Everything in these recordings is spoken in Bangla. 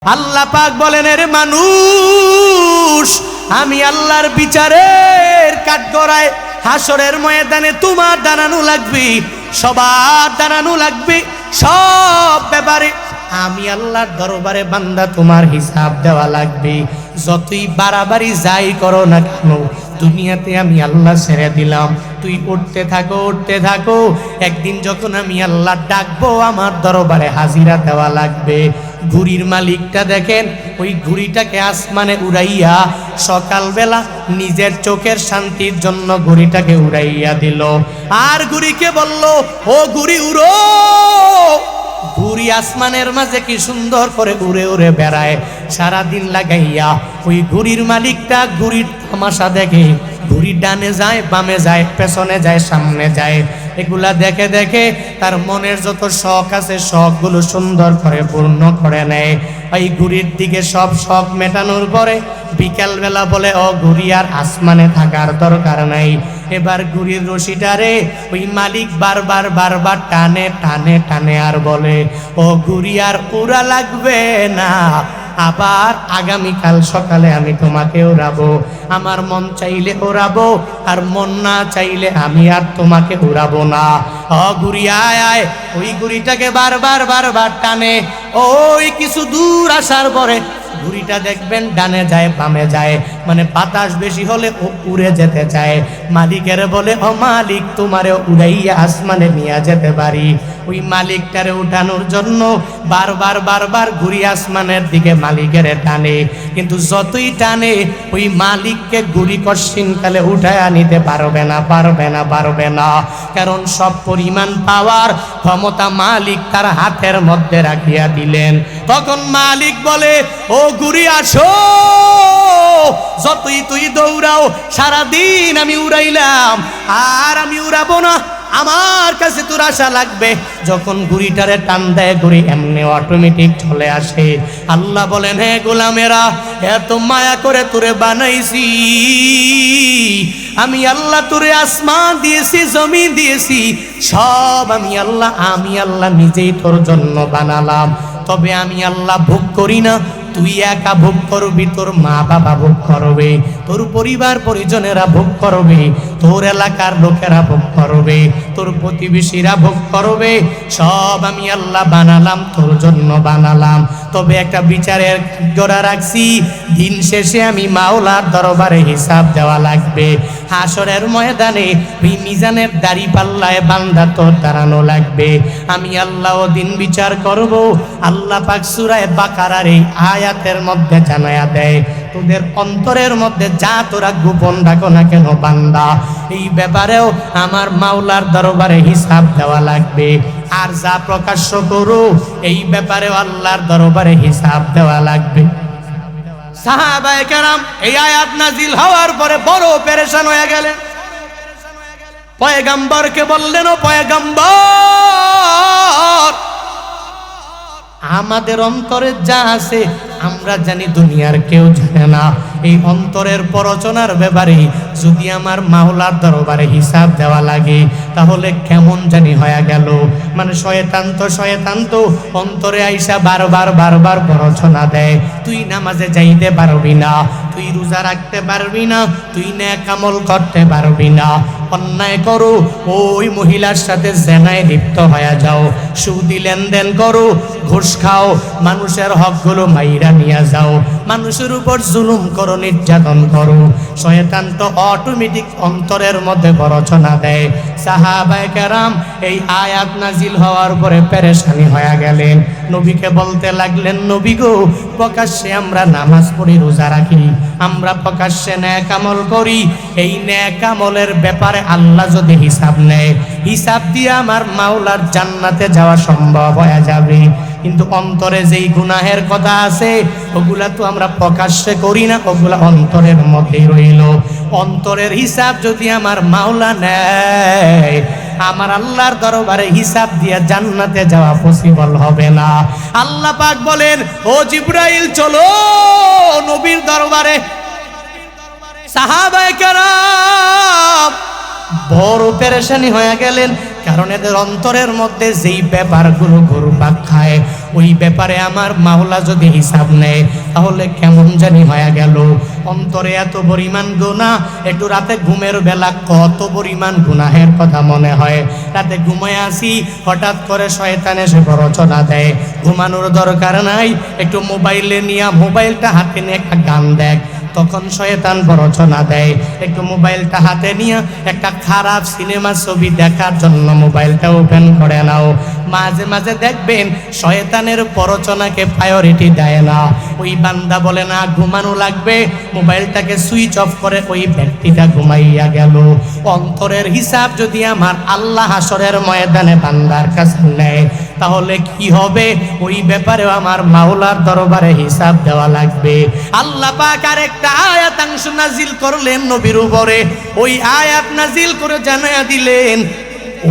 আল্লাহ পাক বলেন, এর মানুষ, আমি আল্লাহর বিচারের কাঠগড়ায় হাসরের ময়দানে তোমার দাঁড়ানো লাগবে, সবার দাঁড়ানো লাগবে। সব ব্যাপারে আমি আল্লাহর দরবারে বান্দা তোমার হিসাব দেওয়া লাগবে। যতই বাড়াবাড়ি যাই করো না কেন, দুনিয়াতে আমি আল্লাহ ছেড়ে দিলাম, তুই উঠতে থাকো উঠতে থাকো। একদিন যখন আমি আল্লাহ ডাকবো, আমার দরবারে হাজিরা দেওয়া লাগবে। ঘুড়ির মালিকটা দেখেন, ওই ঘুড়িটাকে আসমানে উড়াইয়া সকালবেলা নিজের চোখের শান্তির জন্য ঘুড়িটাকে উড়াইয়া দিল। আর ঘুড়িকে বলল, ও ঘুড়ি উড়ো। ঘুড়ি আসমানের মাঝে কি সুন্দর করে উড়ে উড়ে বেড়ায় সারাদিন লাগাইয়া। ওই ঘুড়ির মালিকটা ঘুড়ির তামাশা দেখে, ঘুড়ি ডানে যায় বামে যায়, পেছনে যায় সামনে যায়। এগুলা দেখে দেখে তার মনের যত শখ আছে শখগুলো সুন্দর করে পূর্ণ করে নেয়। ওই ঘুড়ির দিকে সব শখ মেটানোর পরে বিকালবেলা বলে, ও ঘুড়ি আর আসমানে থাকার দরকার নাই। এবার ঘুড়ির রশিটারে ওই মালিক বারবার বারবার টানে টানে টানে আর বলে, ও ঘুড়ি আর উড়া লাগবে না, আবার আগামীকাল সকালে আমি তোমাকে উড়াবো। আমার মন চাইলে উড়াবো, আর মন না চাইলে আমি আর তোমাকে উড়াবো না। ও ঘুড়ি আয় আয়। ওই ঘুড়িটাকে বারবার বারবার টানে। ওই কিছু দূর আসার পরে ঘুড়িটা দেখবেন ডানে যায় বামে যায়, মানে বাতাস বেশি হলে ও উড়ে যেতে চায়। মালিকের বলে, ও মালিক, তোমারে উড়াইয়া আসমানে নিয়ে যেতে পারি। ওই মালিকটারে উঠানোর জন্য বারবার বারবার ঘুড়ি আসমানের দিকে মালিকের টানে, কিন্তু যতই টানে ওই মালিককে ঘুড়ি কশিনকালে উঠায়া নিতে পারবে না পারবে না পারবে না। কারণ সব পরিমাণ পাওয়ার ক্ষমতা মালিক তার হাতের মধ্যে রাখিয়া দিলেন। তখন মালিক বলে, ও ঘুড়ি আসো, যতই তুই দৌড়াও সারাদিন আমি উড়াইলাম, আর আমি উড়াবো না, আমার কাছে তোর আশা লাগবে। যখন ঘুড়িটারে টান দেয় ঘুড়ি এমনি অটোমেটিক চলে আসে। আল্লাহ বলেন, হে গোলামেরা, এত মায়া করে তোরে বানাইছি আমি আল্লাহ, তোরে আসমান দিয়েছি জমি দিয়েছি, সব আমি আল্লাহ নিজেই তোর জন্য বানালাম। তবে আমি আল্লাহ ভোগ করি না, তুই একা ভোগ করবি, তোর মা বাবা ভোগ করবে, তোর পরিবার পরিজনেরা ভোগ করবে, তোর এলাকার লোকেরা ভোগ করবে, তোর প্রতিবেশীরা ভোগ করবে। সব আমি আল্লাহ বানালাম, তোর জন্য বানালাম। তবে একটা বিচারের গড়া রাখছি, দিন শেষে আমি মাওলার দরবারে হিসাব দেওয়া লাগবে। হাসরের ময়দানে ওই মিজানের দাড়ি পাল্লায় বান্দা তোর দাঁড়ানো লাগবে। আমি আল্লাহ দিন বিচার করব। আল্লাহ পাক সূরা বাকারার এই আয়াতের মধ্যে জানায়া দেয়, তোদের অন্তরের মধ্যে যা তোরা গোপন রাখো না কেন বান্দা, এই ব্যাপারেও আমার মাওলার দরবারে হিসাব দেওয়া লাগবে। আর যা প্রকাশ্য করো, এই ব্যাপারেও আল্লাহর দরবারে হিসাব দেওয়া লাগবে। সাহাবায়ে কেরাম এই আয়াত নাজিল হওয়ার পরে বড় পেরেশান হয়ে গেলেন। পয়গম্বরকে বললেন, ও পয়গম্বর, আমাদের অন্তরে যা আছে আমরা জানি, দুনিয়ার কেউ জানে না। এই অন্তরের পরচনার ব্যাপারে যদি আমার মাওলার দরবারে হিসাব দেওয়া লাগে, তাহলে কেমন জানি হয়ে গেল। মানে শয়তান তো অন্তরে আইসা বারবার বারবার পরচনা দেয়, তুই নামাজে যাইতে পারবি না, তুই রোজা রাখতে পারবি না, তুই নেক আমল করতে পারবি না, অন্যায় করো, ওই মহিলার সাথে জেনায় লিপ্ত হয়ে যাও, সুদি লেনদেন করো, ঘুষ খাও, মানুষের হকগুলো মাইরা নিয়ে যাও, মানুষের উপর জুলুম করো, নির্যাতন করো। শয়তান তো অটোমেটিক অন্তরের মধ্যে রচনা দেয়। সাহাবায়ে কেরাম এই আয়াত নাজিল হওয়ার পরে পেরেশানি হয়ে গেলেন। নবীকে বলতে লাগলেন, নবী গো, প্রকাশ্যে আমরা নামাজ পড়ি, রোজা রাখি, আমরা প্রকাশ্যে নেক আমল করি, এই নেক আমলের ব্যাপারে আল্লাহ যদি হিসাব নেয়, হিসাব দিয়ে আমার মাওলার জান্নাতে যাওয়া সম্ভব হয়ে যাবে। কিন্তু অন্তরে যেই গুনাহের কথা আছে ওগুলা তো আমরা প্রকাশ্যে করি না, ওগুলা অন্তরের মধ্যেই রইল। অন্তরের হিসাব যদি আমার মাওলা নেয়, আমার আল্লাহর দরবারে হিসাব দিয়ে জান্নাতে যাওয়া পসিবল হবে না। আল্লাহ পাক বলেন, ও জিবরাইল চলো নবীর দরবারে। সাহাবায়ে কেরাম বড় পেরেশানি হয়ে গেলেন, কারণ এদের অন্তরের মধ্যে যেই ব্যাপারগুলো ঘুরপাক খায় ওই ব্যাপারে আমার মাওলা যদি হিসাব নেয় তাহলে কেমন জানি হয়ে গেল। অন্তরে এত পরিমাণ গুনাহ, একটু রাতে ঘুমের বেলা কত পরিমাণ গুনাহের কথা মনে হয়। রাতে ঘুমায় আসি, হঠাৎ করে শয়তান এসে প্ররোচনা দেয়, ঘুমানোর দরকার নাই, একটু মোবাইলে নিয়ে মোবাইলটা হাতে নিয়ে একটা গান দেখ। তখন শয়তান প্ররোচনা দেয়, একটু মোবাইলটা হাতে নিয়ে একটা খারাপ সিনেমা ছবি দেখার জন্য মোবাইলটা ওপেন করে নাও। মাঝে মাঝে দেখবেন শয়তানের প্ররোচনাকে প্রায়োরিটি দেয় না। ওই বান্দা বলে না ঘুমানো লাগবে, মোবাইলটাকে সুইচ অফ করে ওই ব্যক্তিটা ঘুমাইয়া গেল। অন্তরের হিসাব যদি আমার আল্লাহ হাসরের ময়দানে বান্দার কাছে নেয় তাহলে কি হবে? ওই ব্যাপারেও আমার মাওলার দরবারে হিসাব দেওয়া লাগবে। আল্লাহ পাক আরেকটা আয়াতাংশ নাজিল করলেন নবীর উপরে। ওই আয়াত নাজিল করে জানায়া দিলেন,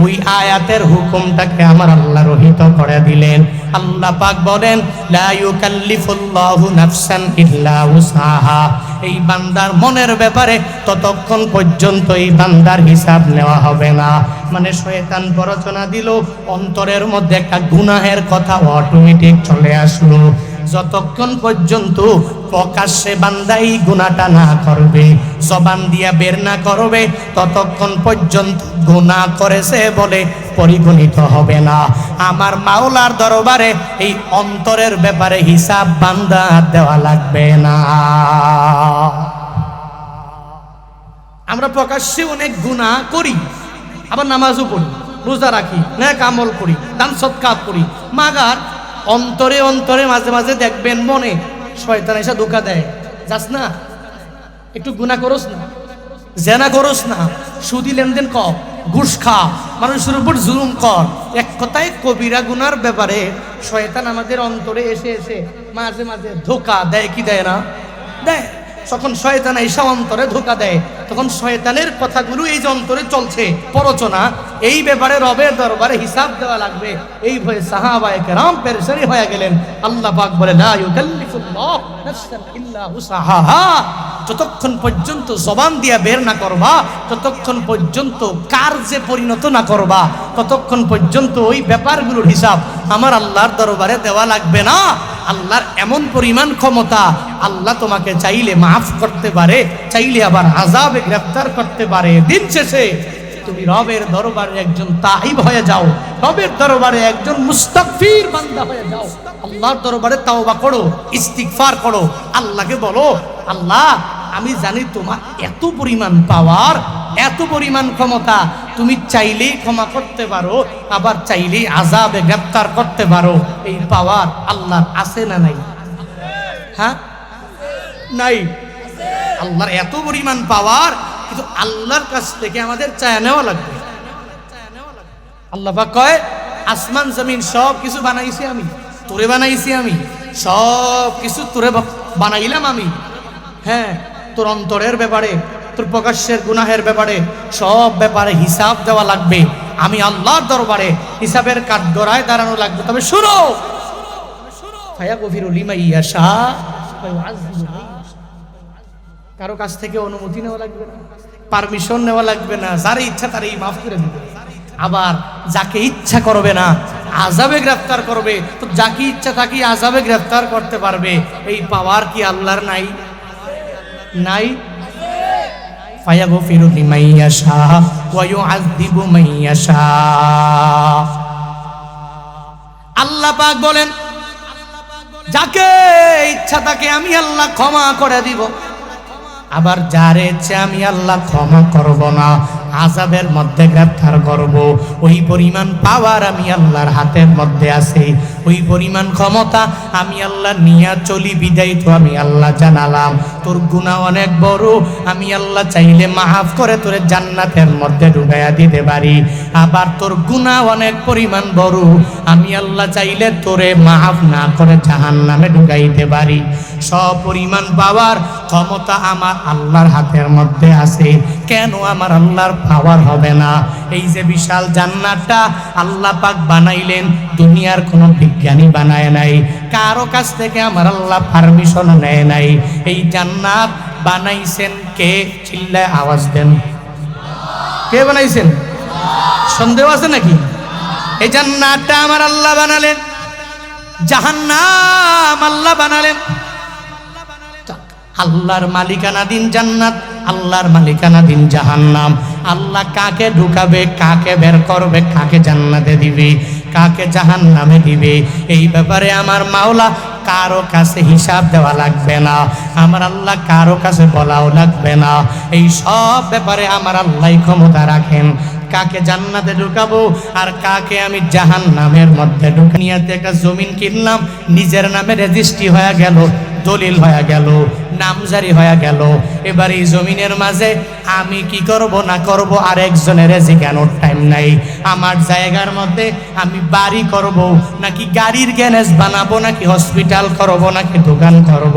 ওই আয়াতের হুকুমটাকে আমার আল্লাহ রহিত করে দিলেন। আল্লাহ পাক বলেন, লা ইউকাল্লিফুল্লাহু নাফসান ইল্লা উসআহা। এই বান্দার মনের ব্যাপারে ততক্ষণ পর্যন্ত এই বান্দার হিসাব নেওয়া হবে না। মানে শয়তান প্ররোচনা দিল, অন্তরের মধ্যে একটা গুনাহের কথা অটোমেটিক চলে আসলো। যতক্ষণ পর্যন্ত প্রকাশ্যে বান্দা এই গুনাহটা না করবে, জবান দিয়া বের না করবে, ততক্ষণ পর্যন্ত গুনাহ করেছে বলে পরিগণিত হবে না। আমার মাওলার দরবারে এই অন্তরের ব্যাপারে হিসাব বান্দা দেওয়া লাগবে না। আমরা প্রকাশ্যে অনেক গুনাহ করি, আবার নামাজও পড়ি, রোজা রাখি, নেক আমল করি, দান সদকা করি, মাগার অন্তরে অন্তরে মাঝে মাঝে দেখবেন মনে শয়তান এসে ধোঁকা দেয়, যাস না একটু গুনাহ করস না, জেনা করস না, সুদি লেনদেন কর, ঘুষ খা, মানুষের উপর জুলুম কর। এক কথায় কবিরা গুনার ব্যাপারে শয়তান আমাদের অন্তরে এসে এসে মাঝে মাঝে ধোঁকা দেয়, কি দেয় না? দেয়। যখন শয়তান এসে অন্তরে ধোঁকা দেয় তখন শয়তানের কথাগুলো এই যে অন্তরে চলছে প্ররোচনা, এই ব্যাপারে রবের দরবারে হিসাব দেওয়া লাগবে। এই ভয়ে সাহাবায়ে কেরাম পেরেশানি হয়ে গেলেন। আল্লাহ পাক বলে, লা ইউকাল্লিফুল্লাহু নাফসান ইল্লা উসআহা। যতক্ষণ পর্যন্ত জবান দিয়া বের না করবা, ততক্ষণ পর্যন্ত কার্যে পরিণত না করবা, ততক্ষণ পর্যন্ত ওই ব্যাপারগুলোর হিসাব আমার আল্লাহর দরবারে দেওয়া লাগবে না। আল্লাহর এমন পরিমাণ ক্ষমতা, আল্লাহ তোমাকে চাইলে মাফ করতে পারে, চাইলে আবার আযাবে গ্রেফতার করতে পারে। দিন শেষে তুমি রবের দরবারে একজন তাইব হয়ে যাও, রবের দরবারে একজন মুস্তাগফির বান্দা হয়ে যাও। আল্লাহর দরবারে তাওবা করো, ইস্তিগফার করো, আল্লাহকে বলো, আল্লাহ আমি জানি তোমার এত পরিমাণ পাওয়ার, এত পরিমাণ ক্ষমতা, তুমি চাইলেই ক্ষমা করতে পারো, আবার চাইলেই আযাবে গ্রেফতার করতে পারো। এই পাওয়ার আল্লাহর আছে না নাই? হ্যাঁ, নাই। আল্লাহর এত পরিমাণ পাওয়ার, কিন্তু আল্লাহর কাছ থেকে আমাদের চায়া নেওয়া লাগবে। আল্লাহ পাক কয়, আসমান জমিন সব কিছু বানাইছি আমি, তোরে বানাইছি আমি, সব কিছু তোরে বানাইলাম আমি। হ্যাঁ, তোর অন্তরের ব্যাপারে, তোর প্রকাশ্যের গুনাহের ব্যাপারে, সব ব্যাপারে হিসাব দেওয়া লাগবে। আমি আল্লাহর দরবারে হিসাবের কাঠগড়ায় দাঁড়ানো লাগবে। তবে শুনো, ফায়াগফিরু লিমান ইয়াশা ওয়া ইউআযযিবু মান ইয়াশা। কারো কাছ থেকে অনুমতি নেওয়া লাগবে না, পারমিশন নেওয়া লাগবে না, যার ইচ্ছা তারই মাফ করে দিবে। আবার যাকে ইচ্ছা করবে না আযাবে গ্রেফতার করবে, তো যাকে ইচ্ছা তাকে আযাবে গ্রেফতার করতে পারবে। এই পাওয়ার কি আল্লাহর নাই? নাই। ফায়াগফিরু লিমান ইয়াশা ওয়া ইউআযযিবু মান ইয়াশা। আল্লাহ পাক বলেন, যাকে ইচ্ছা তাকে আমি আল্লাহ ক্ষমা করে দিব, আবার যারে ইচ্ছা আমি আল্লাহ ক্ষমা করব না, আযাবের মধ্যে গ্রেফতার করব। ওই পরিমাণ পাওয়ার আমি আল্লাহর হাতের মধ্যে আছে, ওই পরিমাণ ক্ষমতা আমি আল্লাহ নিয়া চলি। বিদায় তো আমি আল্লাহ জানালাম, তোর গুনাহ অনেক বড়, আমি আল্লাহ চাইলে মাফ করে তোরে জান্নাতের মধ্যে ঢুকাইয়া দিতে পারি। আবার তোর গুনাহ অনেক পরিমাণ বড়, আমি আল্লাহ চাইলে তোরে মাফ না করে জাহান্নামে ঢুকাইতে পারি। সব পরিমাণ পাওয়ার ক্ষমতা আমার আল্লাহর হাতের মধ্যে আছে। কেন আমার আল্লাহর পাওয়ার হবে না? এই যে বিশাল জান্নাতটা আল্লাহ পাক বানাইলেন, দুনিয়ার কোনো বিজ্ঞানী বানায় নাই, কারো কাছ থেকে আমার আল্লাহ পারমিশন নেয় নাই। এই জান্নাত বানাইছেন কে? চিল্লায় আওয়াজ দেন, কে বানাইছেন? সন্দেহ আছে নাকি? এই জান্নাতটা আমার আল্লাহ বানালেন। জাহান্নাম আল্লাহ বানালেন। আল্লাহর মালিকানাধীন জান্নাত, আল্লাহর মালিকানাধীন জাহান্নাম। আল্লাহ কাকে ঢুকাবে, কাকে বের করবে, কাকে জান্নাতে দিবে, কাকে জাহান্নামে দিবে, এই ব্যাপারে আমার মাওলা কারো কাছে হিসাব দেওয়া লাগবে না, আমার আল্লাহ কারো কাছে বলাও লাগবে না। এই সব ব্যাপারে আমার আল্লাহ ক্ষমতা রাখেন। কাকে জান্নাতে ঢুকাবো আর কাকে আমি জাহান্নামের মধ্যে ঢুকানিয়াতে একটা জমিন কিনলাম, নিজের নামে রেজিস্ট্রি হয়ে গেল, দলিল হয়ে গেল, নামজারি হয়ে গেল। এবার এই জমিনের মাঝে আমি কি করব না করব আর একজনের জিজ্ঞানোর টাইম নাই। আমার জায়গার মধ্যে আমি বাড়ি করব নাকি গাড়ির গ্যারেজ বানাবো, নাকি হসপিটাল করব, নাকি দোকান করব,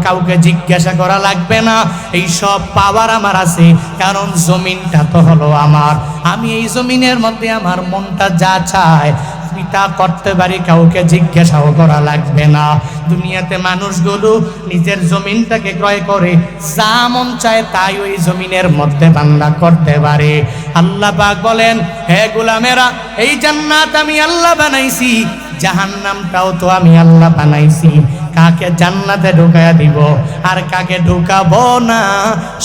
কাউকে জিজ্ঞাসা করা লাগবে না। এই সব পাওয়ার আমার আছে, কারণ জমিনটা তো হলো আমার। আমি এই জমিনের মধ্যে আমার মনটা যা চায় তা করতে পারি, কাউকে জিজ্ঞাসাও করা লাগবে না। দুনিয়াতে মানুষগুলো নিজের জমিনটাকে ক্রয় করে যা মন চায় তাই ওই জমিনের মধ্যে বান্দা করতে পারে। আল্লাহ পাক বলেন, হে গোলামেরা, এই জান্নাত আমি আল্লাহ বানাইছি, জাহান্নামটাও তো আমি আল্লাহ বানাইছি। কাকে জান্নাতে ঢুকায়া দিব আর কাকে ঢুকাবো না,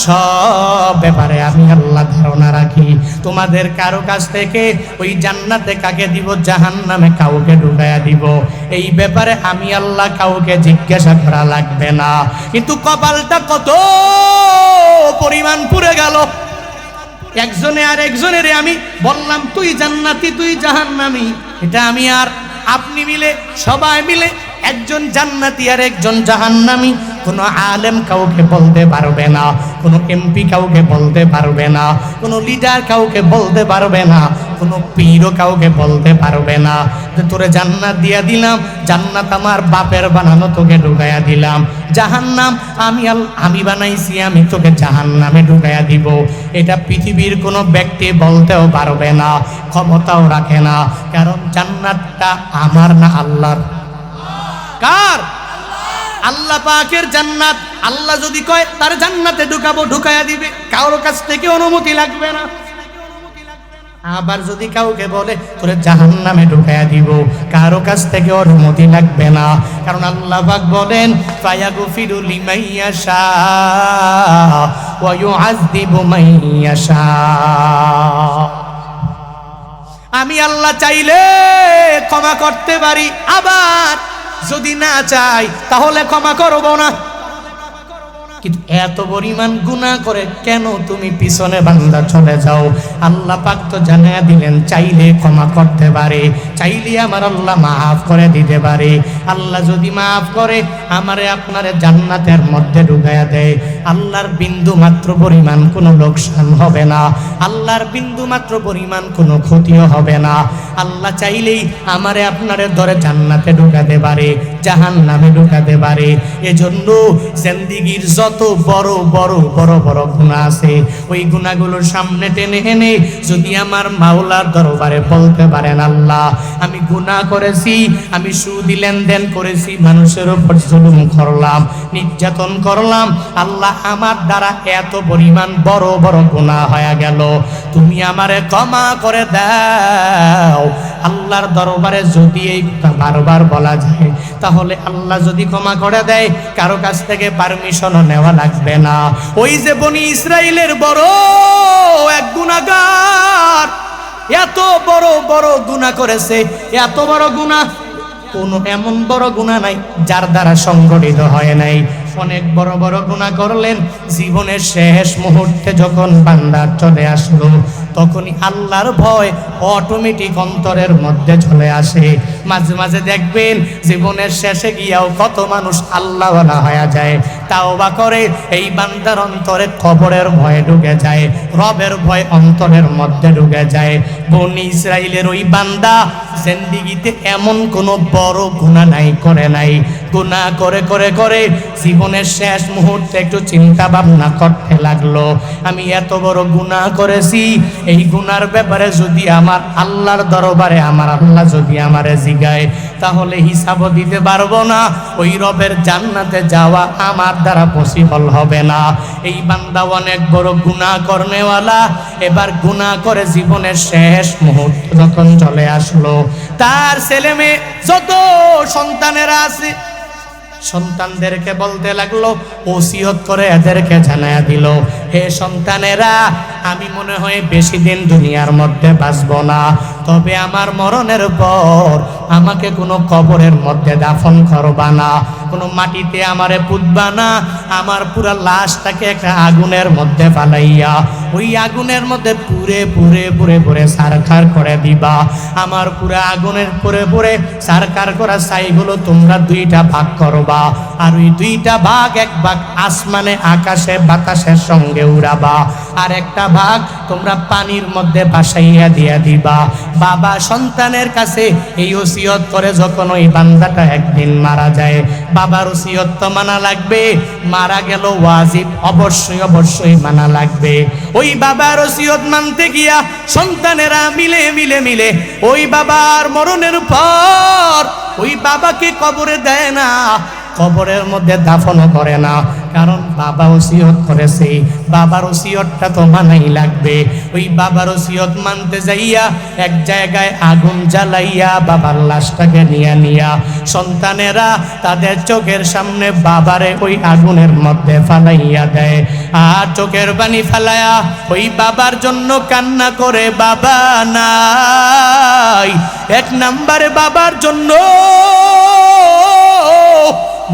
সব ব্যাপারে আমি আল্লাহ ধারণা রাখি। তোমাদের কারো কাছ থেকে ওই জান্নাতে কাকে দিব, জাহান্নামে কাউকে ঢুকায়া দিব, এই ব্যাপারে আমি আল্লাহ কাউকে জিজ্ঞাসা করা লাগবে না। কিন্তু কপালটা কত পরিমাণ পুড়ে গেল। একজনে আর একজনের আমি বললাম তুই জান্নাতি তুই জাহান্নামী, এটা আমি আর আপনি মিলে সবাই মিলে একজন জান্নাতি আর একজন জাহান্নামী। কোনো আলেম কাউকে বলতে পারবে না, কোনো এমপি কাউকে বলতে পারবে না, কোনো লিডার কাউকে বলতে পারবে না, কোনো পীরও কাউকে বলতে পারবে না যে তোরে জান্নাত দিয়া দিলাম, জান্নাত আমার বাপের বানানো, তোকে ঢুকাইয়া দিলাম। জাহান্নাম আমি বানাইছি, আমি তোকে জাহান্নামে ঢুকাইয়া দিব। এটা পৃথিবীর কোনো ব্যক্তি বলতেও পারবে না, ক্ষমতাও রাখে না, কারণ জান্নাতটা আমার না আল্লাহর। কার? আল্লাহ পাকের জান্নাত। আল্লাহ যদি কয় তার জান্নাতে ঢুকাবো, ঢুকাইয়া দিবে, কারোর কাছ থেকে অনুমতি লাগবে না। আবার যদি কাউকে বলে তোরে জাহান্নামে ঢুকাইয়া দিব, কারো কাছ থেকে অনুমতি লাগবে না, কারণ আল্লাহ পাক বলেন ফায়াগফিরু লিমান ইয়াশা ওয়া ইউআযযিবু মান ইয়াশা। আমি আল্লাহ চাইলে ক্ষমা করতে পারি, আবার যদি না চাই তাহলে ক্ষমা করব না। কিন্তু এত পরিমাণ গুনাহ করে কেন তুমি পিছনে বান্দা চলে যাও? আল্লাহ পাক তো জানিয়ে দিলেন চাইলে ক্ষমা করতে পারে, চাইলে আমার আল্লাহ মাফ করে দিতে পারে। আল্লাহ যদি মাফ করে আমারে আপনারে জান্নাতের মধ্যে ঢুকাইয়া দেয়, আল্লাহর বিন্দু মাত্র পরিমাণ কোনো লোকসান হবে না, আল্লাহর বিন্দু মাত্র পরিমাণ কোনো ক্ষতিও হবে না। আল্লাহ চাইলেই আমারে আপনারে ধরে জান্নাতে ঢুকাতে পারে, জাহান্নামে ঢুকাতে পারে। এজন্য জিন্দেগীর যত বড় বড় বড় বড় গুনাহ আছে, ওই গুনাহগুলোর সামনে টেনে এনে যদি আমার মাওলার দরবারে বলতে পারেন, আল্লাহ আমি গুনাহ করেছি, আমি সুদ লেনদেন করেছি, মানুষের উপর জুলুম করলাম, নির্যাতন করলাম, আল্লাহ আমার দ্বারা এত পরিমাণ বড় বড় গুনাহ হয়ে গেল, তুমি আমারে ক্ষমা করে দাও। আল্লাহর দরবারে যদি এই কথা বারবার বলা যায়, তাহলে আল্লাহ যদি ক্ষমা করে দেয়, কারো কাছ থেকে পারমিশনও নেওয়া লাগবে না। ওই যে বনি ইসরাইলের বড় এক গুনাহগার, এত বড় বড় গুনাহ করেছে, এত বড় গুনাহ, কোনো এমন বড় গুনাহ নাই যার দ্বারা সংগঠিত হয় নাই। অনেক বড় বড় গুনাহ করলেন, জীবনের শেষ মুহূর্তে যখন বান্দা চলে আসলো, তখনই আল্লাহর ভয় অটোমেটিক অন্তরের মধ্যে চলে আসে। মাঝে মাঝে দেখবেন জীবনের শেষে গিয়াও কত মানুষ আল্লাহওয়ালা হয়ে যায়, তাওবা করে, এই বান্দার অন্তরে কবরের ভয় ঢুকে যায়, রবের ভয় অন্তরের মধ্যে ঢুকে যায়। বনি ইসরাইলের ওই বান্দা জিন্দেগিতে এমন কোনো বড় গুনাহ নাই, করে নাই। গুনাহ করে করে করে জীবনের শেষ মুহূর্তে একটু চিন্তা ভাবনা করতে লাগলো, আমি এত বড় গুনাহ করেছি, এই গুনার ব্যাপারে যদি আমার আল্লাহর দরবারে আমার আল্লাহ যদি আমারে জিগায়, তাহলে হিসাবও দিতে পারবো না, ওই রবের জান্নাতে যাওয়া আমার দ্বারা পসিবল হবে না। এই বান্দা অনেক বড় গুনাহ করনেওয়ালা, এবার গুনাহ করে জীবনের শেষ মুহূর্ত যখন চলে আসলো, তার ছেলে মেয়ে যত সন্তানেরা আছে সন্তানদেরকে বলতে লাগলো, ওসিয়ত করে এদেরকে জানায়া দিল, হে সন্তানেরা, আমি মনে হয় বেশি দিন দুনিয়ার মধ্যে বাঁচব না, তবে আমার মরণের পর আমাকে কোনো কবরের মধ্যে দাফন করবা না, কোনো মাটিতে আমারে পুঁতবা না, আমার পুরা লাশটাকে একটা আগুনের মধ্যে ফালাইয়া ওই আগুনের মধ্যে পুরে পুরে পুরে পুরে সারখার করে দিবা। আমার পুরা আগুনের পুরে পুরে সারখার করা ছাইগুলো তোমরা দুইটা ভাগ করবা, আর ওই দুইটা ভাগ, এক ভাগ আসমানে আকাশে বাতাসের সঙ্গে উড়াবা, আর একটা ভাগ তোমরা পানির মধ্যে ভাসাইয়া দিয়া দিবা। বাবা সন্তানের কাছে এই ওসিয়ত করে যখন ওই বান্দাটা একদিন মারা যায়, বাবার ওসিয়ত তো মানা লাগবে, মারা গেল ওয়াজিব, অবশ্যই অবশ্যই মানা লাগবে। ওই বাবার ওসিয়ত মানতে গিয়া সন্তানেরা মিলে মিলে মিলে ওই বাবার মরণের পর ওই বাবাকে কবরে দেয় না, কবরের মধ্যে দাফনও করে না, কারণ বাবা ওসিয়ত করেছে, বাবার ওসিয়তটা তো মানাই লাগবে। ওই বাবার ওসিয়ত মানতে যাইয়া এক জায়গায় আগুন জ্বালাইয়া বাবার লাশটাকে নিয়া সন্তানেরা তাদের চোখের সামনে বাবারে ওই আগুনের মধ্যে ফালাইয়া দেয়, আর চোখের পানি ফালাইয়া ওই বাবার জন্য কান্না করে, বাবা নাই। এক নম্বরে বাবার জন্য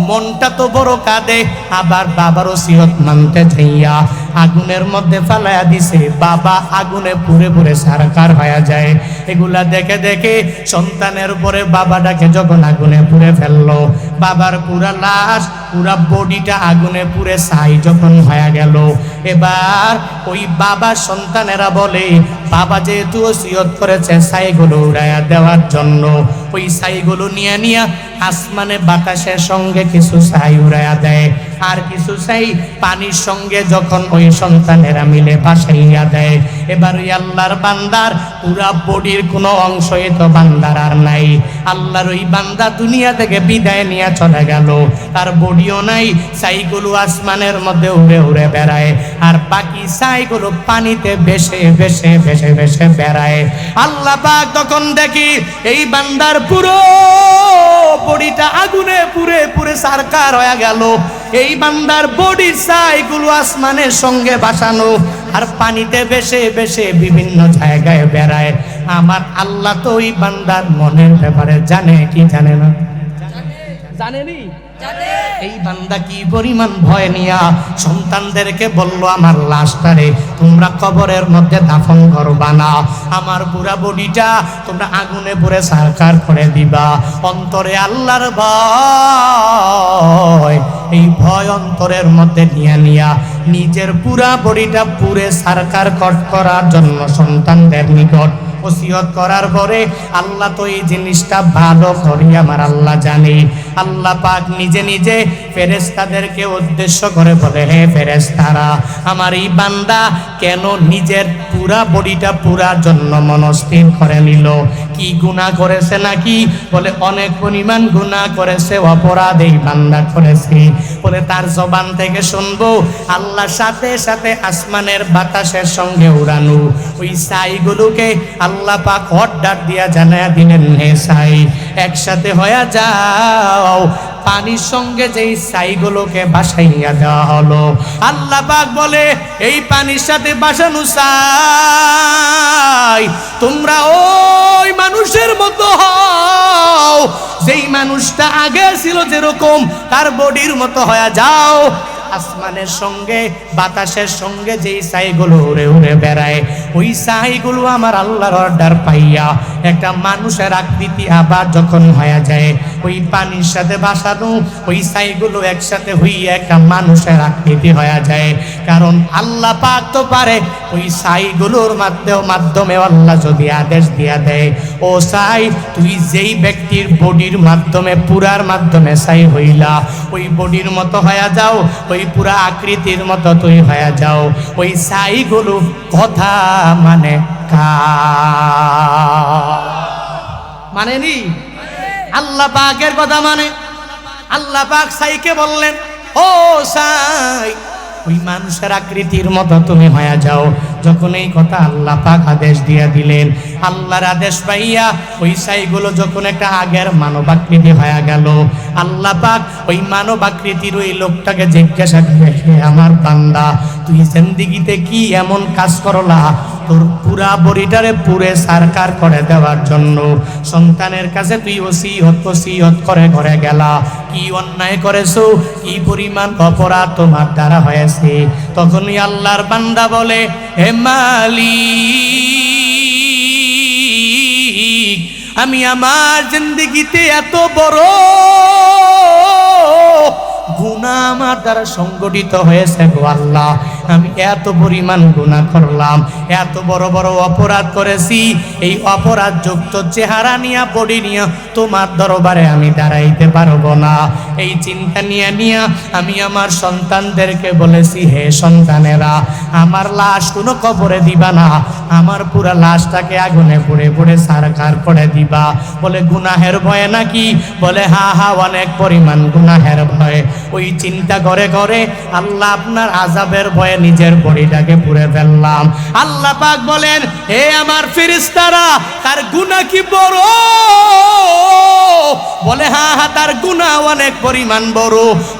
মনটা তো বড় কাঁদে, আবার বাবার ওসিয়ত মানতে যাইয়া আগুনের মধ্যে ফালাইয়া দিছে, বাবা আগুনে পুড়ে পুড়ে সারকার হয়ে যায়। এগুলা দেখে দেখে সন্তানের উপরে বাবাটাকে যখন আগুনে পুড়ে ফেললো, বাবার পুরা লাশ পুরা বডিটা আগুনে পুড়ে ছাই যখন হয়ে গেল, এবার ওই বাবার সন্তানেরা বলে, বাবা যেহেতু ওসিয়ত করেছে ছাইগুলো উড়াইয়া দেওয়ার জন্য, ওই ছাইগুলো নিয়ে নিয়ে আসমানে বাতাসের সঙ্গে কিছু ছাই উড়াইয়া দেয়, আর কিছু ছাই পানির সঙ্গে যখন ওই সন্তানেরা মিলে ভাসাইয়া দেয়, এবার ওই আল্লাহর বান্দার পুরা বডির কোনো অংশই তো বান্দার আর নাই। আল্লাহর ওই বান্দা দুনিয়া থেকে বিদায় নিয়ে চলে গেল, তার বডিও নাই, ছাইগুলো আসমানের মধ্যে উড়ে উড়ে বেড়ায়, আর বাকি ছাইগুলো পানিতে ভেসে ভেসে ভেসে ভেসে বেড়ায়। আল্লাহ পাক তখন দেখি এই বান্দার পুরো বডিটা আগুনে পুড়ে পুড়ে সারকার হয়ে গেল, এই বান্দার বডির ছাইগুলো আসমানের সঙ্গে ভাসানো আর পানিতে ভেসে ভেসে বিভিন্ন জায়গায় বেড়ায়। আমার আল্লাহ তো ওই বান্দার মনের ব্যাপারে জানে কি জানে না? জানেনি? এই বান্দা কি পরিমাণ ভয় নিয়া সন্তানদেরকে বলল, আমার লাশটারে তোমরা কবরের মধ্যে দাফন করবা না, আমার পুরা বডিটা তোমরা আগুনে পুড়ে সারকার করে দিবা। অন্তরে আল্লাহর ভয়, এই ভয় অন্তরের মধ্যে নিয়া নিজের পুরা বডিটা পুড়ে সারকার করার জন্য সন্তানদের নিকট ওসিয়ত করার পরে আল্লাহ তো এই জিনিসটা ভালো করে আমার আল্লাহ জানে। আল্লাহ পাক নিজে নিজে ফেরেশতাদেরকে উদ্দেশ্য করে বলে, হে ফেরেশতারা, আমার এই বান্দা কেন নিজের পুরা বডিটা পুরার জন্য মনস্থির করে নিল? কি গুনাহ করেছে নাকি? বলে অনেক পরিমাণ গুনাহ করেছে, অপরাধ এই বান্দা করেছে। বলে তার জবান থেকে শুনবো, আল্লাহ সাথে সাথে আসমানের বাতাসের সঙ্গে উড়ানো ওই ছাইগুলোকে আল্লাহ পাক অর্ডার দিয়া জানায়া দিলেন, হে ছাই একসাথে হয়ে যাও। পানির সঙ্গে যেই ছাইগুলোকে ভাসাইয়া দেওয়া হলো, আল্লাহ পাক বলে, এই পানির সাথে ভাসানো ছাই তোমরা ওই মানুষের মতো হও, যেই মানুষটা আগে ছিল যেরকম তার বডির মতো হয়ে যাও। আসমানের সঙ্গে বাতাসের সঙ্গে যেই ছাইগুলো উড়ে উড়ে বেড়ায়, ওই ছাইগুলো আমার আল্লাহর অর্ডার পাইয়া একটা মানুষের আকৃতি আবার যখন হয়ে যায়, ওই পানির সাথে ভাসানো ওই ছাইগুলো একসাথে হইয়া একটা মানুষের আকৃতি হয়ে যায়। কারণ আল্লাহ পাক তো পারে ওই ছাইগুলোর মাধ্যমে আল্লাহ যদি আদেশ দিয়া দেয়, ও ছাই তুই যেই ব্যক্তির বডির মাধ্যমে পুরার মাধ্যমে ছাই হইলা, ওই বডির মতো হয়ে যাও, ওই পুরা আকৃতির মতো তুই হয়ে যাও। ওই ছাইগুলো কথা মানে মানেনি? আল্লাহ পাকের কথা মানে। আল্লাহ পাক সাইকে বললেন, ও সাই, ওই মানুষের আকৃতির মতো তুমি হয়ে যাও। যখন এই কথা আল্লাহ পাক আদেশ দিয়ে দিলেন, আল্লাহর আদেশ পাইয়া ওই সাইগুলো যখন একটা আগের মানব আকৃতি হয়ে গেল, আল্লাহ পাক ওই মানব আকৃতির ওই লোকটাকে জিজ্ঞাসা করে, আমার বান্দা, তুই জিন্দেগিতে কি এমন কাজ করলা তোর পুরা বড়িটারে পুরে সারকার করে দেওয়ার জন্য? সন্তানের কাছে তুই ওসিয়ত করে ঘরে গেলা, কি অন্যায় করেছো, কি পরিমাণ অপরাধ তোমার দ্বারা হয়েছে? তখনই আল্লাহর বান্দা বলে, হে মালিক, আমি আমার জিন্দেগিতে এত বড় গুনাহ আমার দ্বারা সংগঠিত হয়েছে গো আল্লাহ, আমি এত পরিমাণ গুনাহ করলাম, এত বড় বড় অপরাধ করেছি, এই অপরাধ যুক্ত চেহারা নিয়ে বডি নিয়ে তোমার দরবারে আমি দাঁড়াইতে পারবো না। এই চিন্তা নিয়ে আমি আমার সন্তানদেরকে বলেছি, হে সন্তানেরা, আমার লাশ কোনো কবরে দিবা না, আমার পুরা লাশটাকে আগুনে পুড়ে পুড়ে সারকার করে দিবা। বলে গুনাহের ভয়ে নাকি? বলে হা হা, অনেক পরিমাণ গুনাহের ভয়ে। ওই চিন্তা করে করে আল্লাহ আপনার আযাবের ভয়ে নিজের বডিটাকে পুড়ে ফেললাম। আল্লাহ পাক বলেন, হে আমার ফেরেশতারা, তার গুনাহ কি বড়? বলে হ্যাঁ হ্যাঁ, তার গুনাহ অনেক পরিমাণ বড়।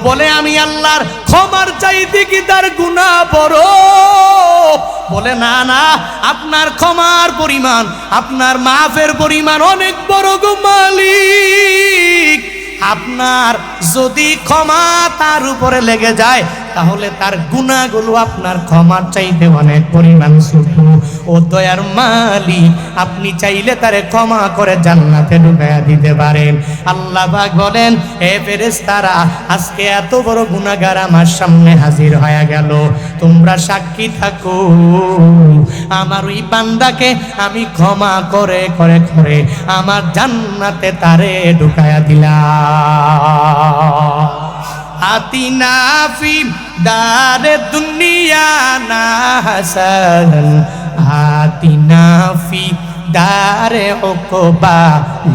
বলে আমি আল্লাহর ক্ষমার চাইতে কি তার গুনাহ বড়? বলে না না, আপনার ক্ষমার পরিমাণ, আপনার মাফের পরিমাণ অনেক বড় গো মালিক। আপনার যদি ক্ষমা তার উপরে লেগে যায়, তাহলে তার গুনাহগুলো আপনার ক্ষমার চাইতে অনেক পরিমাণ ছোট। ও দয়ার মালিক, আপনি চাইলে তারে ক্ষমা করে জান্নাতে ঢুকাইয়া দিতে পারেন। আল্লাহ পাক বলেন, হে ফেরেশতারা, আজকে এত বড় গুনাহগার আমার সামনে হাজির হয়ে গেল, তোমরা সাক্ষী থাকো, আমার ওই বান্দাকে আমি ক্ষমা করে করে করে আমার জান্নাতে তারে ঢুকাইয়া দিলাম। আতিনা ফি দারে দুনিয়া না হাসান, আতিনা ফি দারে উকবা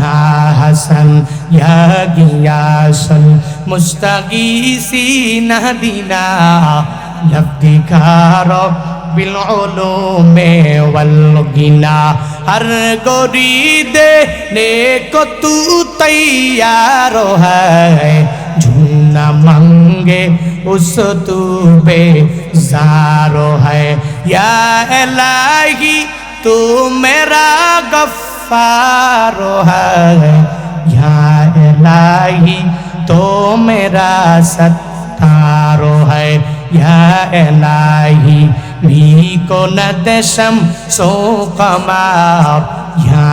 না হাসান, ইয়া গিয়াসুল মুস্তাগীসিনা দিনা লফদিকার বিল উলুমে ওয়াল গিনা, হর গরিদে নেকো তু তৈয়ার হ্যায়, झूना मांगे उस तू बेज़ारो है, या इलाही तू मेरा गफ्फारो है, या इलाही तो मेरा सत्तारो है, या इलाही भी को न दशम सो कमार, या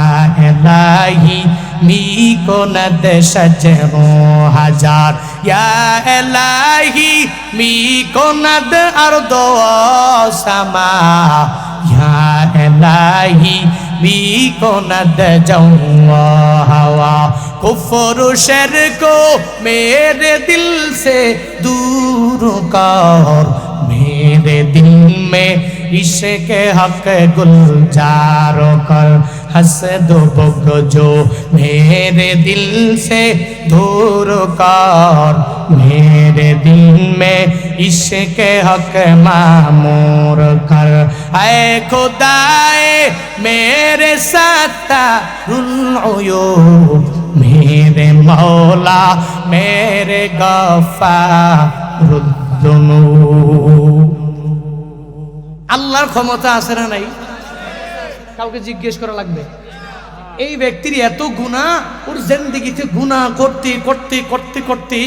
इलाही मी को नद सजरों हजार, या इलाही मी को नद अर्दो समा, या इलाही मी को नद जाऊं हवा, कुफ्र शर को मेरे दिल से दूर कर, मेरे दिल में इश्क़ हक गुलजार कर, हसद बुग़्ज़ो मेरे दिल से दूर कर, मेरे दिल में इश्क़ हक मामूर कर, ऐ खुदाए मेरे सत्तारुल उयूब, मेरे मौला मेरे गफ्फारुद दुनूब। আল্লাহর ক্ষমতা আছে না নাই? কাউকে জিজ্ঞেস করা লাগবে? এই ব্যক্তির এত গুনাহ, ওর জিন্দেগিতে গুনাহ করতে করতে করতে করতে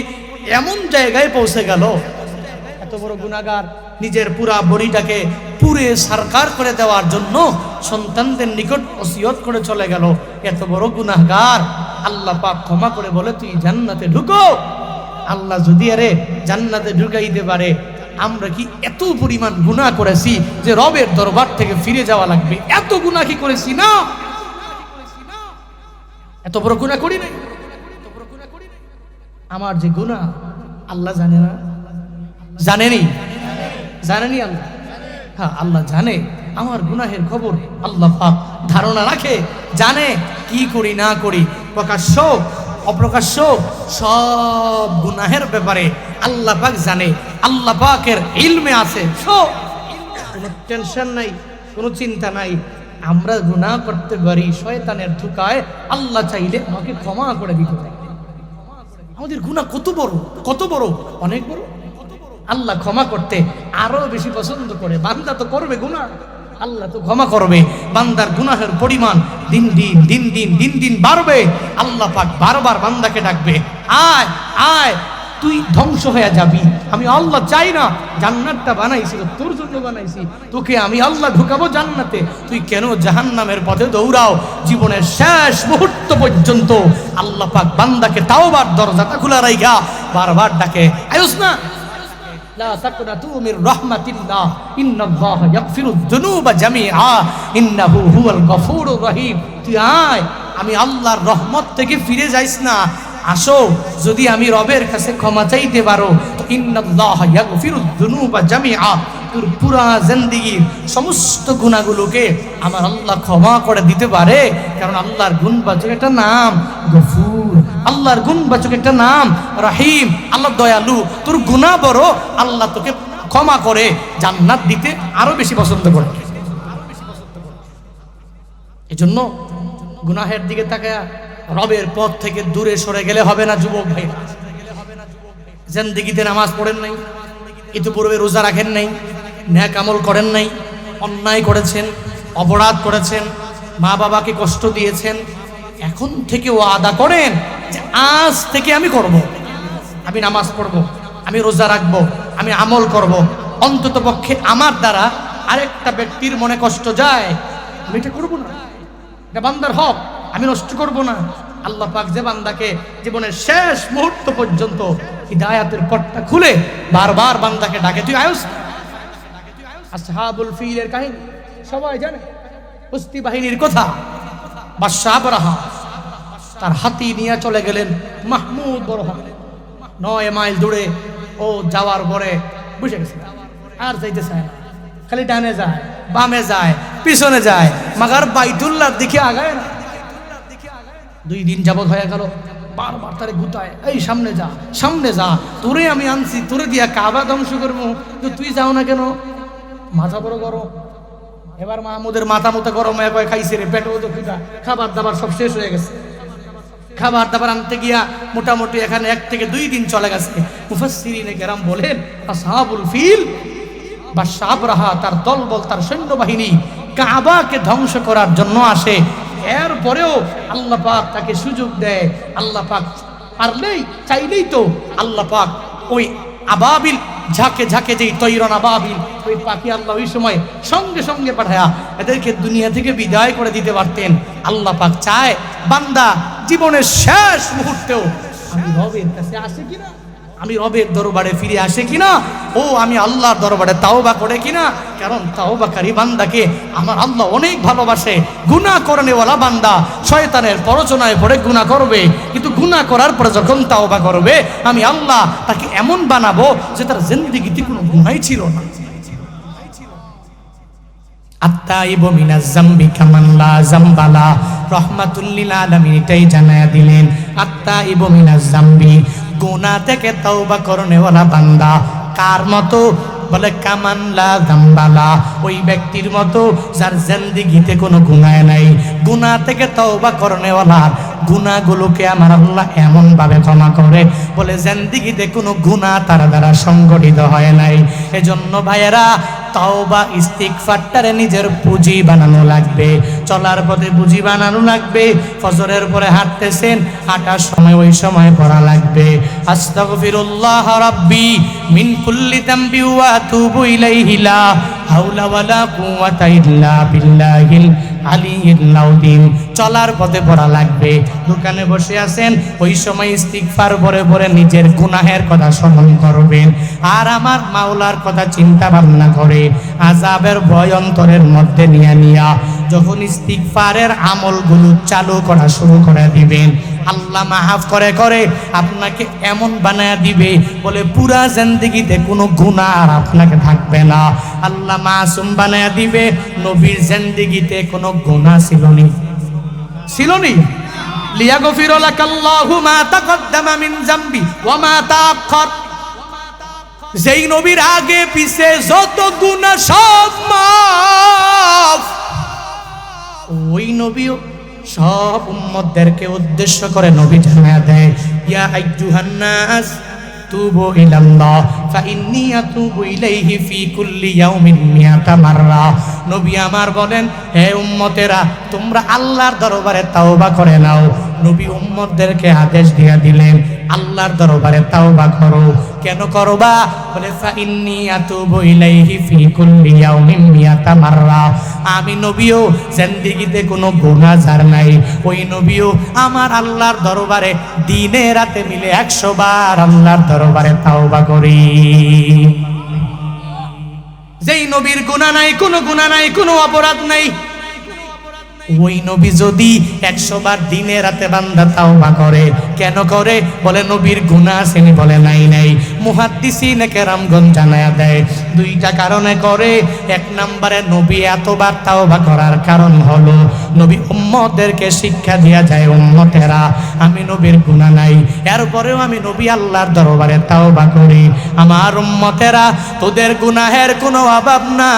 এমন জায়গায় পৌঁছে গেল, এত বড় গুনাহগার নিজের পুরা বডিটাকে পুরে সারকার করে দেওয়ার জন্য সন্তানদের নিকট ওসিয়ত করে চলে গেল। এত বড় গুনাহগার আল্লাহ পাক ক্ষমা করে বলে, তুই জান্নাতে ঢুকো। আল্লাহ যদি আরে জান্নাতে ঢুকাইতে পারে, আমরা কি এত পরিমাণ গুনাহ করেছি যে রবের দরবার থেকে ফিরে যাওয়া লাগবে? এত গুনাহ কি করেছি না? এত বড় গুনাহ করি নাই। আমার যে গুনাহ আল্লাহ জানে না? জানেনি? জানেনি আল্লাহ? হ্যাঁ, আল্লাহ জানে আমার গুনাহের খবর। আল্লাহ পাক ধারণা রাখে, জানে কি করি না করি, প্রকাশ্য অপ্রকাশ্য সব গুনাহের ব্যাপারে আল্লাহ পাক জানে, আল্লাহ পাকের ইলমে আছে, সব কোনো টেনশন নাই, কোনো চিন্তা নাই। আমরা গুনাহ করতে পারি শয়তানের ধোঁকায়, আল্লাহ চাইলে আমাকে ক্ষমা করে দিতে পারে। আমাদের গুনাহ কত বড়, কত বড়, অনেক বড়। আল্লাহ ক্ষমা করতে আরো বেশি পছন্দ করে। বান্দা তো করবে গুনাহ, আল্লাহ তো ক্ষমা করবে। বান্দার গুনাহের পরিমাণ দিন দিন দিন দিন দিন দিন বাড়বে। আল্লাহ পাক বারবার বান্দাকে ডাকবে, আয় আয়, তুই ধ্বংস হয়ে যাবি। আমি আল্লাহ চাই না, জান্নাতটা বানাইছি তোর জন্য বানাইছি, তোকে আমি আল্লাহ ঢুকাবো জান্নাতে, তুই কেন জাহান্নামের পথে দৌড়াও? জীবনের শেষ মুহূর্ত পর্যন্ত আল্লাহ পাক বান্দাকে তাওবার দরজাটা খোলা রাইখা বারবার ডাকে, আয়ুস না, লা তাকনাতু মির রাহমাতিল্লাহ ইন্নাল্লাহা ইয়াগফিরুয যুনুবা জামিআ ইন্নাহু হুয়াল গফুরুর রহিম। তুই আয়, আমি আল্লাহর রহমত থেকে ফিরে যাইস না, আসো, যদি আমি রবের কাছে ক্ষমা চাইতে পারো তো ইন্নাল্লাহা ইয়াগফিরুয যুনুবা জামিআ, তোর পুরা জিন্দেগীর সমস্ত গুনাহগুলোকে আমার আল্লাহ ক্ষমা করে দিতে পারে। কারণ আল্লাহর গুণবাচক একটা নাম গফুর, আল্লাহর গুণবাচক একটা নাম রহিম। আল্লাহ দয়ালু, তোর গুনাহ বড়, আল্লাহ তোকে ক্ষমা করে জান্নাত দিতে আরো বেশি পছন্দ করে। এজন্য গুনাহের দিকে তাকায়া রবের পথ থেকে দূরে সরে গেলে হবে না। যুবক ভাই, জিন্দেগিতে নামাজ পড়েন নাই, ইতিপূর্বে রোজা রাখেন নাই, নেক আমল করেন নাই, অন্যায় করেছেন, অপরাধ করেছেন, মা বাবাকে কষ্ট দিয়েছেন, এখন থেকে ওয়াদা করেন যে আজ থেকে আমি করব, আমি নামাজ পড়ব, আমি রোজা রাখব, আমি আমল করব, অন্তত পক্ষে আমার দ্বারা আরেকটা ব্যক্তির মনে কষ্ট যায় আমি এটা করব না, এটা বান্দার হক, আমি নষ্ট করব না। আল্লাহ পাক যে বান্দাকে জীবনের শেষ মুহূর্ত পর্যন্ত হিদায়াতের পথটা খুলে বারবার বান্দাকে ডাকে, তুই আয়ুস। আসহাবুল ফিলের কাহিনী সবাই জানে, কুস্তি বাহিনীর কথা। বাদশাহ আবরাহা তার হাতি নিয়ে চলে গেলেন মাহমুদ বড় হাতি, 9 মাইল দূরে। ও যাওয়ার পরে বসে গেছে, আর যাইতে চায় না, খালি ডানে যায়, বামে যায়, পিছনে যায়, মাগার বাইতুল্লাহর দিকে আগায় না। 2 দিন যাবত হয়ে গেল, বারবার তারে গুতায়, এই সামনে যা, সামনে যা, তোরে আমি আনছি, তোরে দিয়া কাবা ধ্বংস করবো, তো তুই যাও না কেন? মাথা বড় গরম। এবার মাহমুদের মাথা মতো গরম হয়ে কয়, খাইছে রে, পেটও তো খিদা, খাবার দাবার সব শেষ হয়ে গেছে। খাবার দাবার আনতে গিয়া মোটামুটি এখানে 1 থেকে 2 দিন চলে গেছে। মুফাসসিরিনে কেরাম বলেন, আসহাবুল ফিল, বাদশাহ আবরাহা তার দলবল, তার সৈন্যবাহিনী কাবাকে ধ্বংস করার জন্য আসে। এরপরেও আল্লাহ পাক তাকে সুযোগ দেয়। আল্লাহ পাক পারলেই, চাইলেই তো আল্লাহ পাক ওই আবাবিল, ঝাঁকে ঝাঁকে যেই তৈরন আবাবিল, ওই পাখি আল্লাহ ওই সময় সঙ্গে সঙ্গে পাঠায়া এদেরকে দুনিয়া থেকে বিদায় করে দিতে পারতেন। আল্লাহ পাক চায় বান্দা জীবনের শেষ মুহূর্তেও আমি রবের কাছে আসে কিনা, আমি রবের দরবারে ফিরে আসে কিনা, ও আমি আল্লাহর দরবারে তাওবা করে কিনা। কারণ তাওবাকারী বান্দাকে আমার আল্লাহ অনেক ভালোবাসে। গুনাহ করেনেওয়ালা বান্দা শয়তানের প্ররোচনায় পড়ে গুনাহ করবে, কিন্তু গুনাহ করার পরে যখন তাওবা করবে, আমি আল্লাহ তাকে এমন বানাবো যে তার জিন্দেগিতে কোনো গুনাহই ছিল না। আত্তাইবু মিনাজ যামবি কামান লা যামবালা, রাহমাতুল লিল আলামিন এটাই জানায়া দিলেন। আত্তাইবু মিনাজ যামবি, গুনাহ থেকে তওবা করনেওয়ালা বান্দা কার মতো? বলে কামান লা যামবালা, ওই ব্যক্তির মতো যার জিন্দেগিতে কোনো গুনাহ নাই। গুনাহ থেকে তওবা করনেওয়ালা গুনাহগুলোকে আমার আল্লাহ এমন ভাবে ক্ষমা করে, বলে জিন্দেগিতে কোনো গুনাহ তার দ্বারা সংগঠিত হয় নাই। এজন্য ভাইয়েরা, তাওবা ইস্তিগফারটারে নিজের পুঁজি বানানো লাগবে, চলার পথে পুঁজি বানানো লাগবে। ফজরের পরে হাঁটতেছেন, হাঁটার সময় ওই সময় পড়া লাগবে, আস্তাগফিরুল্লাহ রাব্বি মিন কুল্লি যামবি ওয়া আতুবু ইলাইহি লা হাওলা ওয়ালা কুওয়াতা ইল্লা বিল্লাহিল আলিয়্যিল আযীম। চলার পথে পড়া লাগবে। দোকানে বসে আছেন, ওই সময় ইস্তিগফার পরে পরে নিজের গুনাহের কথা স্মরণ করবেন, আর আমার মাওলার কথা চিন্তা ভাবনা করে আযাবের ভয় অন্তরের মধ্যে নিয়া যখন ইস্তিগফারের আমলগুলো চালু করা শুরু করে দিবেন, আল্লাহ মাফ করে করে আপনাকে এমন বানায়া দিবে, বলে পুরা জিন্দেগিতে কোনো গুনাহ আর আপনাকে থাকবে না। আল্লাহ মাসুম বানায়া দিবে। নবীর জিন্দেগিতে কোনো গুনাহ ছিল নি? লিয়াগফির লাকাল্লাহু মা তাকদ্দামা মিন যামবি ওয়া মা তাআখার। যেই নবীর আগে পিছে যত গুনাহ সব মাফ, ওই নবীও সব উম্মতদেরকে উদ্দেশ্য করে নবী জানায়া দেয়, ইয়া আইয়ুহান নাস তুবু ইলাল্লাহ ফাইন্নী আতুবু ইলাইহি ফি কুল্লি ইয়াউমিন মিয়াতা মাররা। নবী আমার বলেন, হে উম্মতেরা তোমরা আল্লাহর দরবারে তাওবা করে নাও। নবী উম্মতদেরকে আদেশ দিয়া দিলেন, আল্লাহর দরবারে তাওবা করো। কেন করবা? বলে ফাইন্নী আতুবু ইলাইহি ফি কুল্লি ইয়াউমিন মিয়াতা মাররা। আমি নবীও জিন্দেগিতে কোনো গুনাহ যার নাই, ওই নবীও আমার আল্লাহর দরবারে দিনে রাতে মিলে 100 বার আল্লাহর দরবারে তাওবা করি। যেই নবীর গুনাহ নাই, কোনো গুনাহ নাই, কোনো অপরাধ নাই, ওই নবী যদি 100 বার দিনে রাতে বান্দা তাওবা করে, কেন করে? বলে নবীর গুনাহ আসেনি, বলে নাই নাই। মুহাদ্দিসিনে কেরামগণ জানায়া দেয় 2টা কারণে করে। 1 নম্বরে নবী এতবার তাওবা করার কারণ হলো নবী উম্মতদেরকে শিক্ষা দিয়া যায়, উম্মতেরা আমি নবীর গুনাহ নাই, এরপরেও আমি নবী আল্লাহর দরবারে তাওবা করি। আমার উম্মতেরা তোদের গুনাহের কোনো অভাব নাই,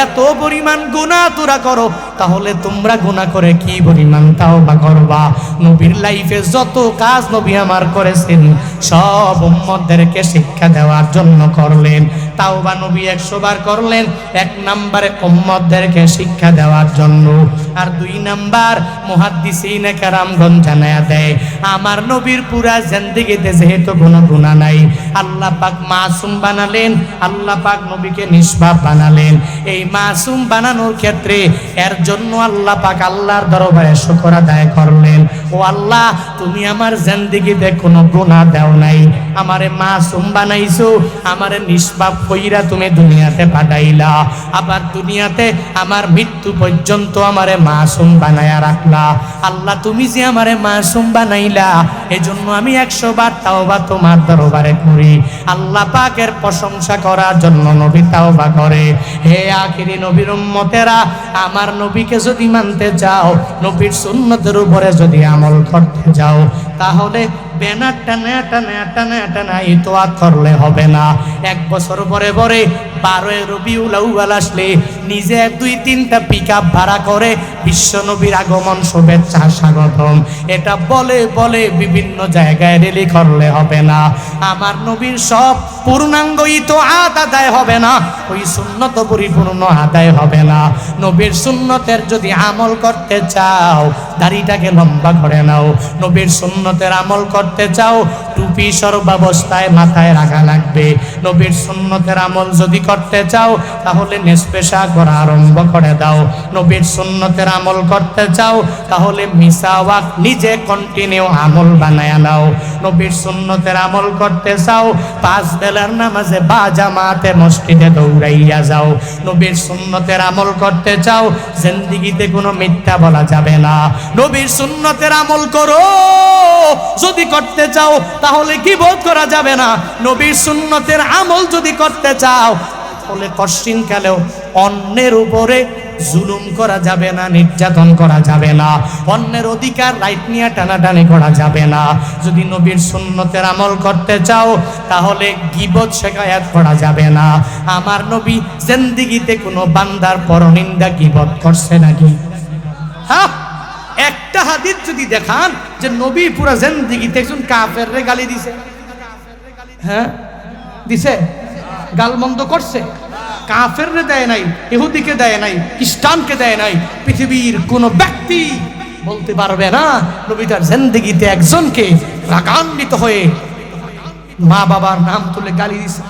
এত পরিমাণ গুনাহ তোরা করো, তাহলে তোমরা গুনাহ করে কি পরিমাণ তাওবা করবা? নবীর লাইফে যত কাজ নবী আমার করেছেন সব উম্মতদেরকে শিক্ষা দেওয়ার জন্য করলেন। তাওবা নবী 100 বার করলেন, 1 নম্বরে উম্মতদেরকে শিক্ষা দেওয়ার জন্য। আর 2 নাম্বার মুহাদ্দিসিনে কেরামগণ জানায়া দেয়, আমার নবীর পুরা জিন্দেগিতে যেহেতু কোনো গুনাহ নাই, আল্লাহ পাক মাসুম বানালেন, আল্লাহ পাক নবীকে নিষ্পাপ বানালেন। এই মাসুম বানানোর ক্ষেত্রে এর জন্য আল্লাহ পাক আল্লাহর দরবারে শুকর আদায় করলেন, ও আল্লাহ তুমি আমার জিন্দেগিতে কোনো গুনাহ দাও নাই, আমারে মাসুম বানাইছো, আমারে নিষ্পাপ কইরা তুমি দুনিয়াতে পাঠাইলা, আবার দুনিয়াতে আমার মৃত্যু পর্যন্ত আমারে মাসুম বানায়া রাখলা। আল্লাহ তুমি যে আমারে মাসুম বানাইলা, এজন্য আমি 100 বার তাওবা তোমার দরবারে করি। আল্লাহ পাকের প্রশংসা করার জন্য নবী তাওবা করে। হে আখিরি নবীর উম্মতেরা, আমার নবীকে যদি মানতে চাও, নবীর সুন্নতের উপরে যদি আমল করতে যাও, তাহলে ব্যানার টানা টানা টানা টানা ইতোয়াত করলে হবে না। 1 বছর পরে পরে 12 রবিউল আউয়াল আসলে নিজে 2-3টা পিকআপ ভাড়া করে বিশ্ব নবীর আগমন শুভেচ্ছা স্বাগতম এটা বলে বলে বিভিন্ন জায়গায় রেলি করলে হবে না। আমার নবীর সব পূর্ণাঙ্গ ইতোয়াত আদায় হবে না, ওই সুন্নত পরিপূর্ণ আদায় হবে না। নবীর সুন্নতের যদি আমল করতে চাও, দাড়িটাকে লম্বা করে নাও। নবীর সুন্নতের আমল করতে চাও, টুপি সর্বাবস্থায় মাথায় রাখা লাগবে। নবীর সুন্নতের আমল যদি করতে চাও, তাহলে নিষ্পেশা করা আরম্ভ করে দাও। নবীর সুন্নতের আমল করতে চাও, তাহলে মিসাওয়াক নিজে কন্টিনিউ আমল বানায় নাও। নবীর সুন্নতের আমল করতে চাও, 5 বেলার নামাজে বা জামাতে মসজিদে দৌড়াইয়া যাও। নবীর সুন্নতের আমল করতে চাও, জিন্দেগিতে কোনো মিথ্যা বলা যাবে না। নবীর সুন্নতের আমল করো যদি করতে চাও, তাহলে গীবত করা যাবে না। নবীর সুন্নতের আমল যদি করতে চাও, তাহলে কশিনকালেও অন্যের উপরে জুলুম করা যাবে না, নির্যাতন করা যাবে না, অন্যের অধিকার রাইট নিয়ে টানাটানি করা যাবে না। যদি নবীর সুন্নতের আমল করতে চাও, তাহলে গীবত শিকায়াত করা যাবে না। আমার নবী জিন্দেগিতে কোনো বান্দার পরনিন্দা গীবত করছে নাকি? হ্যাঁ, একটা হাদিস যদি দেখান যে নবী পুরা জিন্দেগিতে একজন কাফেররে গালি দিছে, হ্যাঁ দিছে, গালমন্দ করছে, কাফেররে দেয় নাই, ইহুদিকে দেয় নাই, খ্রিস্টানকে দেয় নাই, পৃথিবীর কোন ব্যক্তি বলতে পারবে না নবী তার জিন্দেগিতে একজনকে রাগান্বিত হয়ে মা বাবার নাম তুলে গালি দিছে।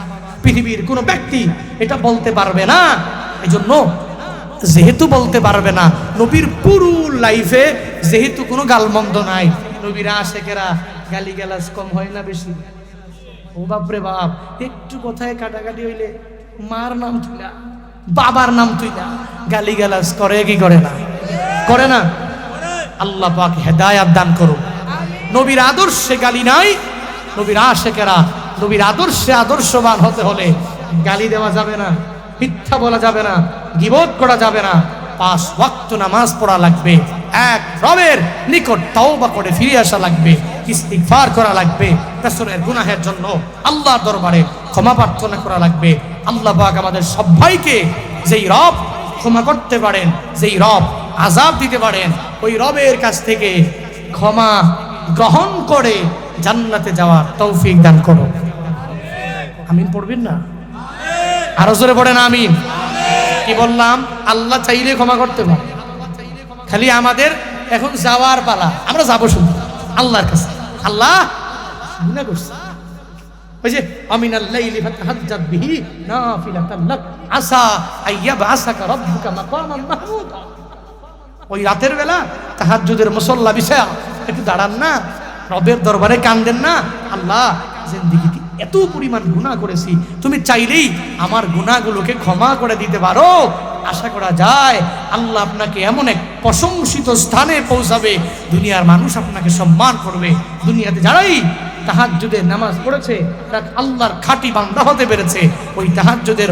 পৃথিবীর কোন ব্যক্তি এটা বলতে পারবে না। এজন্য যেহেতু বলতে পারবে না, নবীর পুরো লাইফে যেহেতু কোনো গালমন্দ নাই, নবীর আশেকেরা গালি গালাজ কম হয় না বেশি? ও বাপরে বাপ, একটু কথায় কাটাকাটি হইলে মার নাম তুইলা, বাবার নাম তুইলা গালি গালাজ করে কি করে না? করে না? আল্লাহ পাক হেদায়েত দান করুন। নবীর আদর্শে গালি নাই। নবীর আশেকেরা নবীর আদর্শে আদর্শবান হতে হলে গালি দেওয়া যাবে না, মিথ্যা বলা যাবে না, গীবত করা যাবে না, 5 ওয়াক্ত নামাজ পড়া লাগবে। এক রবের নিকট তওবা করে ফিরে আসা লাগবে, ইস্তিগফার করা লাগবে, পেছনের গুনাহের জন্য আল্লাহর দরবারে ক্ষমা প্রার্থনা করা লাগবে। আল্লাহ পাক আমাদের সবাইকে যেই রব ক্ষমা করতে পারেন, যেই রব আযাব দিতে পারেন, ওই রবের কাছ থেকে ক্ষমা গ্রহণ করে জান্নাতে যাওয়ার তৌফিক দান করো। আমিন পড়বেন না? আরো জোরে পড়েন আমিন। কি বললাম? আল্লাহ চাইলে ক্ষমা করতে পারে, খালি আমাদের এখন যাওয়ার পালা। আমরা যাবো শুধু আল্লাহর কাছে। আল্লাহ গুনাহ করছি, ওই যে আমিনাল লাইলি ফাতাহাজ্জাত বিহি নাফিলাতান লাক আসা আইয়াবআসাকা রাব্বুকা মাকামান মাহমুদা। ওই রাতের বেলা তাহাজ্জুদের মুসল্লা বিছায়া একটু দাঁড়ান না, রবের দরবারে কান্দেন না, আল্লাহ জিন্দেগিতে এত পরিমাণ গুনাহ করেছি, তুমি চাইলেই আমার গুনাহগুলোকে ক্ষমা করে দিতে পারো। আশা করা যায় আল্লাহ আপনাকে এমন এক প্রশংসিত স্থানে পৌঁছাবে, দুনিয়ার মানুষ আপনাকে সম্মান করবে। দুনিয়াতে যারাই তাহাজ্জুদের নামাজ পড়েছে তারা আল্লাহর খাঁটি বান্দা হতে পেরেছে। ওই তাহাজ্জুদের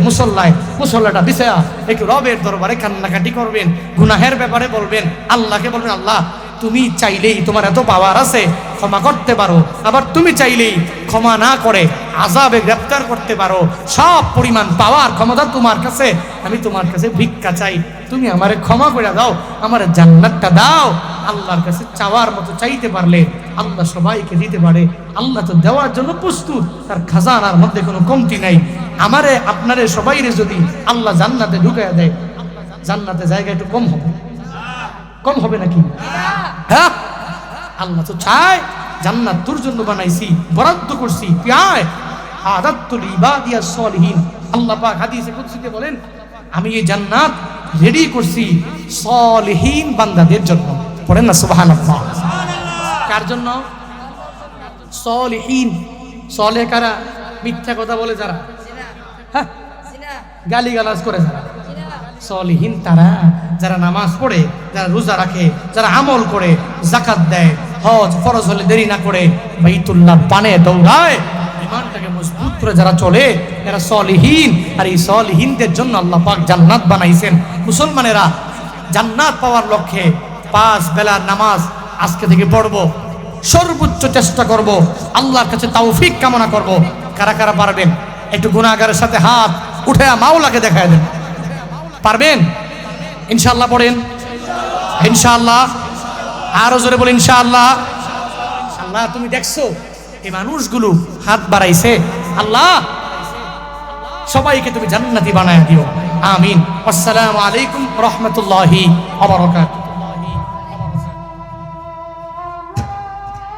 মুসল্লাটা বিছায়া একটু রবের দরবারে কান্নাকাটি করবেন, গুনাহের ব্যাপারে বলবেন, আল্লাহকে বলবেন, আল্লাহ তুমি চাইলেই, তোমার এত পাওয়ার আছে, ক্ষমা করতে পারো, আবার তুমি চাইলেই ক্ষমা না করে আযাবে গ্রেফতার করতে পারো। সব পরিমাণ পাওয়ার ক্ষমতা তোমার কাছে, আমি তোমার কাছে ভিক্ষা চাই, তুমি আমারে ক্ষমা করে দাও, আমার জান্নাতটা দাও। আল্লাহর কাছে চাওয়ার মতো চাইতে পারলে আল্লাহ সবাইকে দিতে পারে। আল্লাহ তো দেওয়ার জন্য প্রস্তুত, তার খাজানার মধ্যে কোনো কমতি নাই। আমারে আপনারে সবাইরে যদি আল্লাহ জান্নাতে ঢুকাইয়া দেয়, জান্নাতে জায়গা একটু কম হবে, কম হবে নাকি? হ্যাঁ, আল্লাহ তো চায়, জান্নাত তোর জন্য বানাইছি, বরাদ্দ করছি, আয় আদাতুল ইবাদিয়াস সলিহিন। আল্লাহ পাক হাদিসে কুদসিতে বলেন, আমি এই জান্নাত রেডি করছি সলিহিন বান্দাদের জন্য। পড়েন না সুবহানাল্লাহ। কার জন্য? সলিহিন। সলে কারা? মিথ্যা কথা বলে যারা, হ্যাঁ, গালিগালাজ করে যারা। সলিহিন তারা যারা নামাজ পড়ে, যারা রোজা রাখে, যারা আমল করে, যাকাত দেয়, হজ ফরজ হলে দেরি না করে বাইতুল্লাহর পানে দৌড়ায়, ইমানটাকে মজবুত করে যারা চলে, এরা সলিহিন। আর এই সলিহিনদের জন্য আল্লাহ পাক জান্নাত বানাইছেন। মুসলমানেরা জান্নাত পাওয়ার লক্ষ্যে 5 বেলার নামাজ আজকে থেকে পড়ব, সর্বোচ্চ চেষ্টা করব, আল্লাহর কাছে তৌফিক কামনা করব। কারা কারা পারবেন একটু গুনাহগারের সাথে হাত উঠে মাওলাকে দেখায় দেন? পারবেন? ইনশাআল্লাহ পড়েন ইনশাআল্লাহ। আরো জোরে বলেন ইনশাআল্লাহ। আল্লাহ তুমি দেখছো এই মানুষগুলো হাত বাড়াইছে, আল্লাহ সবাইকে তুমি জান্নাতি বানায় দিও, আমিন। আসসালামু আলাইকুম রাহমাতুল্লাহি ওয়া বারাকাতুহু।